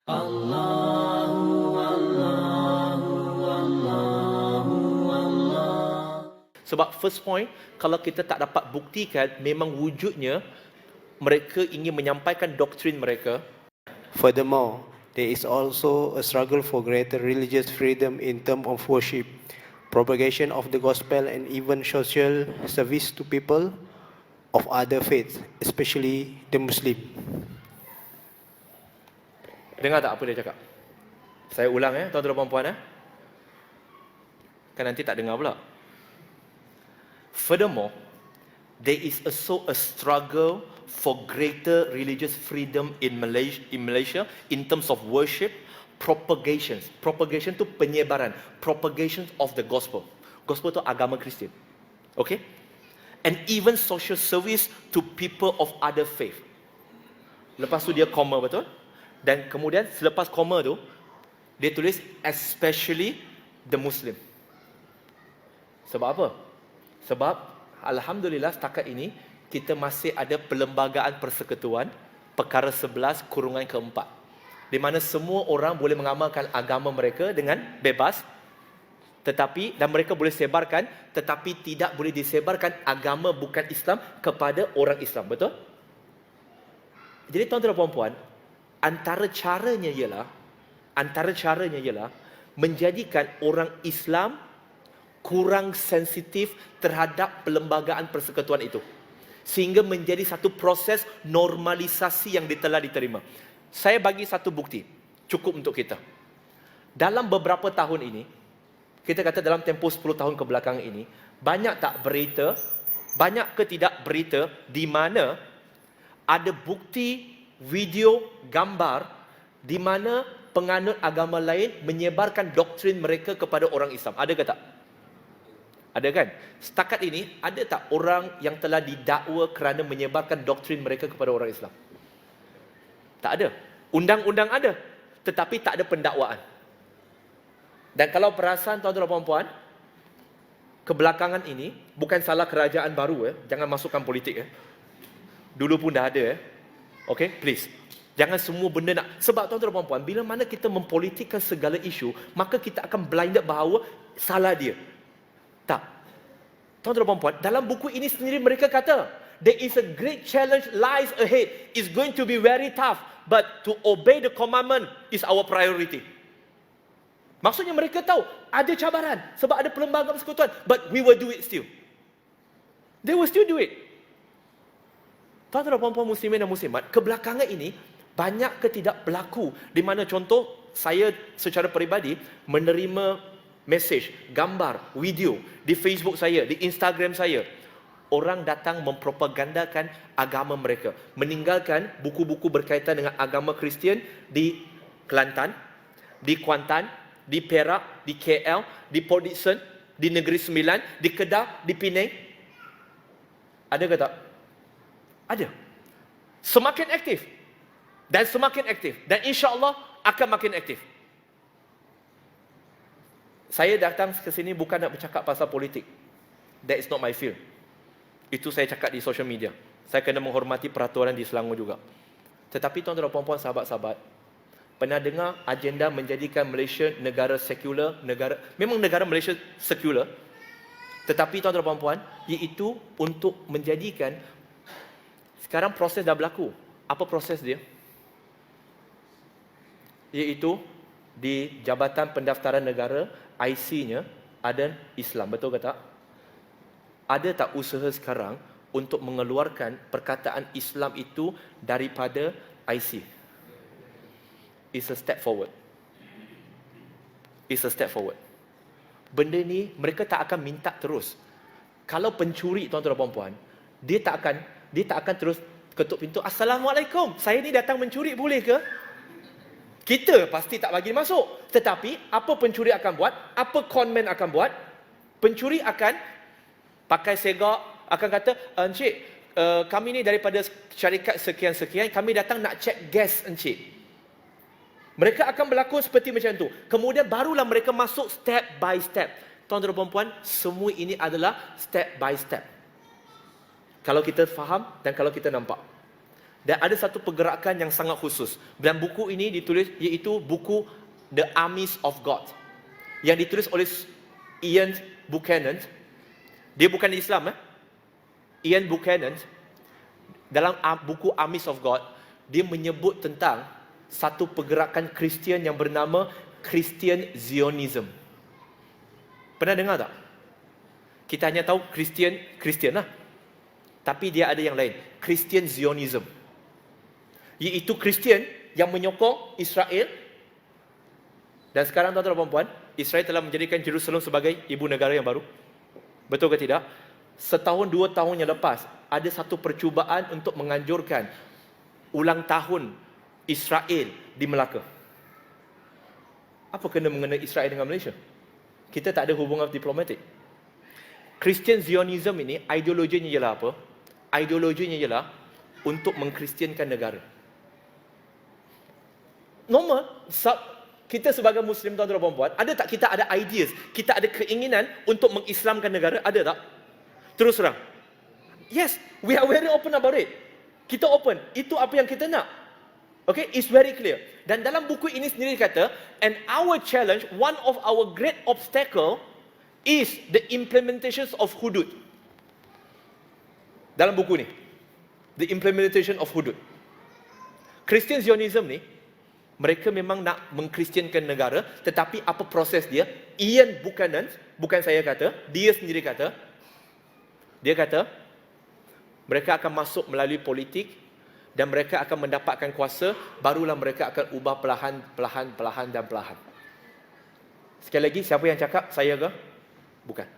Sebab first point, kalau kita tak dapat buktikan memang wujudnya mereka ingin menyampaikan doktrin mereka. Furthermore, there is also a struggle for greater religious freedom in terms of worship, propagation of the gospel, and even social service to people of other faiths, especially the Muslim. Dengar tak apa dia cakap? Saya ulang tuan-tuan dan puan-puan kan nanti tak dengar pula. Furthermore, there is also a struggle for greater religious freedom in Malaysia in terms of worship, propagation. Propagation tu penyebaran, propagation of the gospel. Gospel tu agama Kristian. Okay? And even social service to people of other faith. Lepas tu dia koma, betul? Dan kemudian selepas koma tu dia tulis especially the Muslim. Sebab apa? Sebab alhamdulillah setakat ini kita masih ada Perlembagaan Persekutuan perkara 11 kurungan keempat, di mana semua orang boleh mengamalkan agama mereka dengan bebas, tetapi dan mereka boleh sebarkan, tetapi tidak boleh disebarkan agama bukan Islam kepada orang Islam. Betul? Jadi tuan-tuan dan puan-puan, antara caranya ialah menjadikan orang Islam kurang sensitif terhadap Perlembagaan Persekutuan itu, sehingga menjadi satu proses normalisasi yang telah diterima. Saya bagi satu bukti cukup untuk kita. Dalam beberapa tahun ini, kita kata dalam tempoh 10 tahun kebelakangan ini, banyak ke tidak berita di mana ada bukti, video, gambar di mana penganut agama lain menyebarkan doktrin mereka kepada orang Islam. Ada ke tak? Ada kan? Setakat ini, ada tak orang yang telah didakwa kerana menyebarkan doktrin mereka kepada orang Islam? Tak ada. Undang-undang ada, tetapi tak ada pendakwaan. Dan kalau perasan tuan-tuan dan puan-puan, kebelakangan ini, bukan salah kerajaan baru, jangan masukkan politik. Dulu pun dah ada. Okay, please. Jangan semua benda nak. Sebab tuan-tuan dan puan-puan, bila mana kita mempolitikkan segala isu, maka kita akan blinded bahawa salah dia. Tak. Tuan-tuan dan puan-puan, dalam buku ini sendiri mereka kata, there is a great challenge lies ahead. It's going to be very tough, but to obey the commandment is our priority. Maksudnya mereka tahu ada cabaran sebab ada Perlembagaan Persekutuan, but we will do it still. They will still do it. Tuan-tuan dan puan-puan muslimin dan muslimat, kebelakangan ini banyak ke tidak berlaku di mana contoh saya secara peribadi menerima mesej, gambar, video di Facebook saya, di Instagram saya. Orang datang mempropagandakan agama mereka, meninggalkan buku-buku berkaitan dengan agama Kristian di Kelantan, di Kuantan, di Perak, di KL, di Port Dickson, di Negeri Sembilan, di Kedah, di Penang. Ada ke tak? Ada. Semakin aktif. Dan semakin aktif. Dan insya-Allah akan makin aktif. Saya datang ke sini bukan nak bercakap pasal politik. That is not my field. Itu saya cakap di social media. Saya kena menghormati peraturan di Selangor juga. Tetapi tuan-tuan dan puan-puan, sahabat-sahabat, pernah dengar agenda menjadikan Malaysia negara sekular, memang negara Malaysia sekular. Tetapi tuan-tuan dan puan-puan, iaitu untuk menjadikan, sekarang proses dah berlaku. Apa proses dia? Iaitu di Jabatan Pendaftaran Negara, IC-nya ada Islam, betul ke tak? Ada tak usaha sekarang untuk mengeluarkan perkataan Islam itu daripada IC? It's a step forward. It's a step forward. Benda ni mereka tak akan minta terus. Kalau pencuri, tuan-tuan dan puan-puan, dia tak akan terus ketuk pintu, "Assalamualaikum, saya ni datang mencuri, boleh ke?" Kita pasti tak bagi masuk. Tetapi apa pencuri akan buat? Apa conman akan buat? Pencuri akan pakai segak, akan kata, "Encik, kami ni daripada syarikat sekian-sekian, kami datang nak cek gas encik." Mereka akan berlaku seperti macam tu. Kemudian barulah mereka masuk step by step. Tuan-tuan dan puan-puan, semua ini adalah step by step. Kalau kita faham dan kalau kita nampak. Dan ada satu pergerakan yang sangat khusus. Dan buku ini ditulis, iaitu buku The Armies of God, yang ditulis oleh Ian Buchanan. Dia bukan Islam. Ian Buchanan, dalam buku Armies of God, dia menyebut tentang satu pergerakan Kristian yang bernama Christian Zionism. Pernah dengar tak? Kita hanya tahu Kristian lah. Tapi dia ada yang lain, Christian Zionism. Iaitu Kristian yang menyokong Israel. Dan sekarang tuan-tuan dan puan-puan, Israel telah menjadikan Jerusalem sebagai ibu negara yang baru. Betul ke tidak? Setahun, 2 tahun yang lepas, ada satu percubaan untuk menganjurkan ulang tahun Israel di Melaka. Apa kena mengenai Israel dengan Malaysia? Kita tak ada hubungan diplomatik. Christian Zionism ini, ideologinya ialah apa? Ideologinya ialah untuk mengkristiankan negara. Normal, kita sebagai Muslim, tuan-tuan dan puan-puan, ada tak kita ada ideas, kita ada keinginan untuk mengislamkan negara? Ada tak? Terus terang. Yes, we are very open about it. Kita open. Itu apa yang kita nak. Okay, it's very clear. Dan dalam buku ini sendiri kata, and our challenge, one of our great obstacle is the implementation of hudud. Dalam buku ni, the implementation of hudud. Christian Zionism ni, mereka memang nak mengkristiankan negara, tetapi apa proses dia? Ian Buchanan, bukan saya kata, dia sendiri kata, dia kata, mereka akan masuk melalui politik dan mereka akan mendapatkan kuasa, barulah mereka akan ubah perlahan dan perlahan. Sekali lagi, siapa yang cakap? Saya ke? Bukan.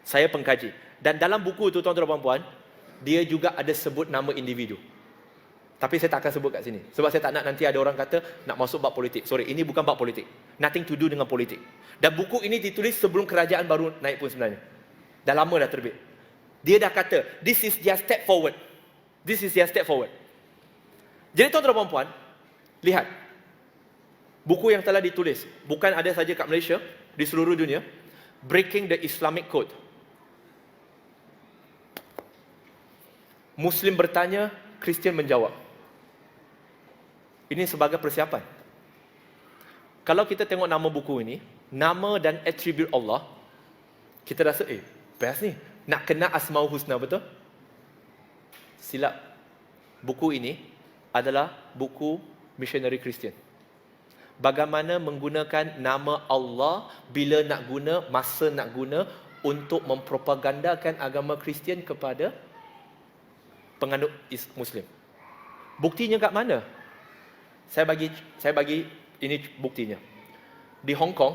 Saya pengkaji. Dan dalam buku itu, tuan-tuan dan puan-puan, dia juga ada sebut nama individu. Tapi saya tak akan sebut kat sini. Sebab saya tak nak nanti ada orang kata nak masuk bab politik. Sorry, ini bukan bab politik. Nothing to do dengan politik. Dan buku ini ditulis sebelum kerajaan baru naik pun sebenarnya. Dah lama dah terbit. Dia dah kata, this is their step forward. This is their step forward. Jadi tuan-tuan dan puan, lihat. Buku yang telah ditulis, bukan ada saja kat Malaysia, di seluruh dunia. Breaking the Islamic Code. Muslim bertanya, Kristian menjawab. Ini sebagai persiapan. Kalau kita tengok nama buku ini, nama dan atribut Allah, kita rasa, best ni. Nak kenal Asmaul Husna, betul? Silap. Buku ini adalah buku missionary Kristian. Bagaimana menggunakan nama Allah bila nak guna, masa nak guna untuk mempropagandakan agama Kristian kepada penganut Muslim. Buktinya kat mana? Saya bagi ini buktinya. Di Hong Kong,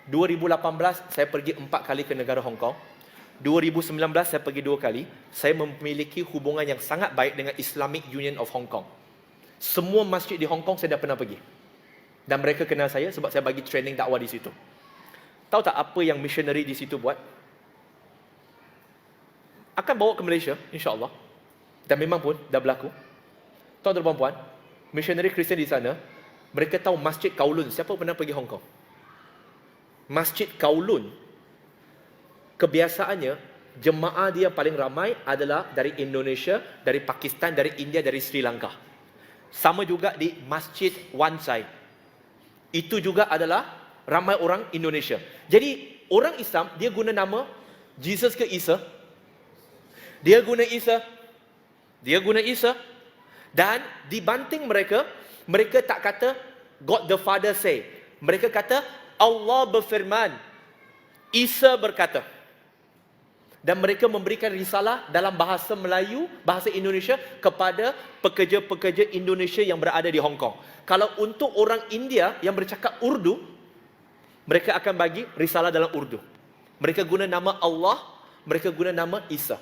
2018 saya pergi 4 kali ke negara Hong Kong. 2019 saya pergi 2 kali. Saya memiliki hubungan yang sangat baik dengan Islamic Union of Hong Kong. Semua masjid di Hong Kong saya dah pernah pergi. Dan mereka kenal saya sebab saya bagi training dakwah di situ. Tahu tak apa yang missionary di situ buat? Akan bawa ke Malaysia, insya-Allah. Dan memang pun dah berlaku. Tuan-tuan dan puan, missionary Kristian di sana, mereka tahu Masjid Kowloon. Siapa pernah pergi Hong Kong? Masjid Kowloon, kebiasaannya, jemaah dia paling ramai adalah dari Indonesia, dari Pakistan, dari India, dari Sri Lanka. Sama juga di Masjid Wan Chai. Itu juga adalah ramai orang Indonesia. Jadi, orang Islam, dia guna nama Jesus ke Isa? Dia guna Isa. Dia guna Isa. Dan dibanting mereka, mereka tak kata God the Father say. Mereka kata Allah berfirman, Isa berkata. Dan mereka memberikan risalah dalam bahasa Melayu, bahasa Indonesia kepada pekerja-pekerja Indonesia yang berada di Hong Kong. Kalau untuk orang India yang bercakap Urdu, mereka akan bagi risalah dalam Urdu. Mereka guna nama Allah, mereka guna nama Isa.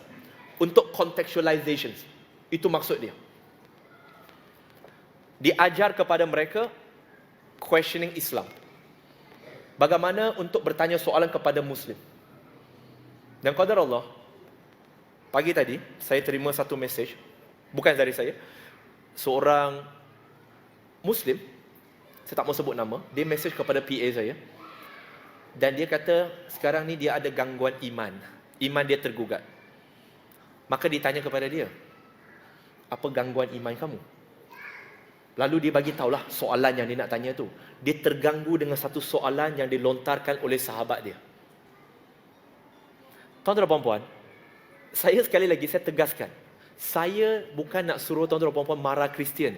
Untuk contextualization. Itu maksud dia. Diajar kepada mereka questioning Islam. Bagaimana untuk bertanya soalan kepada Muslim. Dan qadar Allah, pagi tadi saya terima satu message, bukan dari saya, seorang Muslim, saya tak mau sebut nama, dia message kepada PA saya. Dan dia kata sekarang ni dia ada gangguan iman. Iman dia tergugat. Maka ditanya kepada dia, apa gangguan iman kamu? Lalu dia bagi tahulah soalan yang dia nak tanya tu. Dia terganggu dengan satu soalan yang dilontarkan oleh sahabat dia. Tuan-tuan dan puan-puan, saya sekali lagi saya tegaskan, saya bukan nak suruh tuan-tuan dan puan-puan marah Kristian.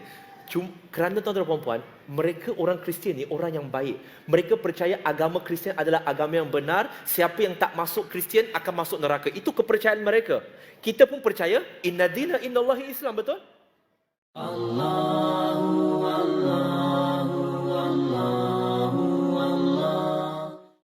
Kerana tuan-tuan dan puan-puan, mereka orang Kristian ni orang yang baik. Mereka percaya agama Kristian adalah agama yang benar. Siapa yang tak masuk Kristian akan masuk neraka. Itu kepercayaan mereka. Kita pun percaya inna dina indallahi Islam, betul? Allah